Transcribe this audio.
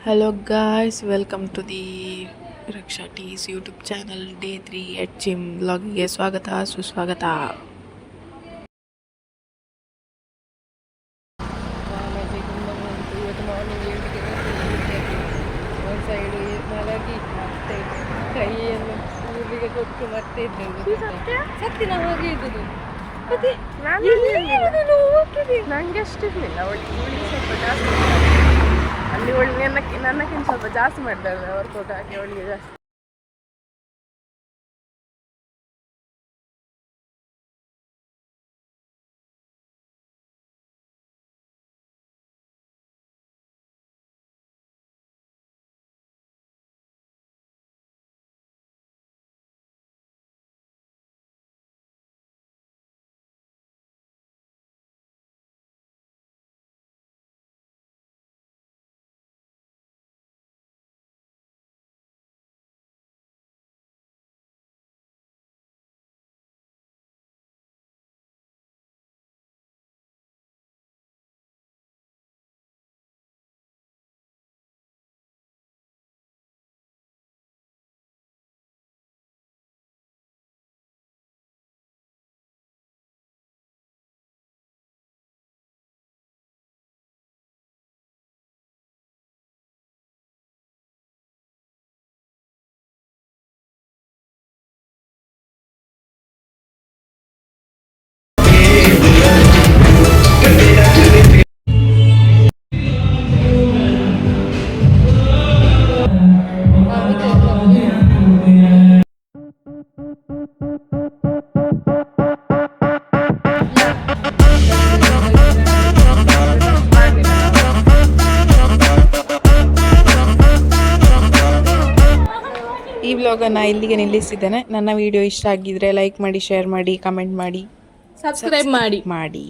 Hello guys, welcome to the Raksha Tees YouTube channel. Day 3 at gym vlogಗೆ ಸ್ವಾಗತ ಸುಸ್ವಾಗತ. ಇವತ್ತು morning 7ಗೆ ಒಂದು side ಮಲಗಿ ಮತ್ತೆ ಕೈಯನ್ನು ಊರಿಗೆ ಕೊಟ್ಟು ಮತ್ತೆ ಇದ್ದೇವೆ. ಸತ್ಯ ನಾವು ಹೋಗಿ ಇದ್ದುದು ಮತ್ತೆ ನನಗೆ ಅಷ್ಟಿರಲಿಲ್ಲ. ಅವಳಿಗೆ ಸ್ವಲ್ಪ ಜಾಸ್ತಿ ಅಲ್ಲಿ ಒಳ್ಳೆ ನನ್ನಕ್ಕಿಂತ ಸ್ವಲ್ಪ ಜಾಸ್ತಿ ಮಾಡ್ತಾರೆ ವರ್ಕೌಟ್ ಹಾಕಿ ಅವಳಿಗೆ ಜಾಸ್ತಿ. ಈ ವ್ಲಾಗನ್ನು ಇಲ್ಲಿಗೆ ನಿಲ್ಲಿಸಿದ್ದೇನೆ. ನನ್ನ ವಿಡಿಯೋ ಇಷ್ಟ ಆಗಿದ್ರೆ ಲೈಕ್ ಮಾಡಿ, ಶೇರ್ ಮಾಡಿ, ಕಮೆಂಟ್ ಮಾಡಿ, ಸಬ್ಸ್ಕ್ರೈಬ್ ಮಾಡಿ.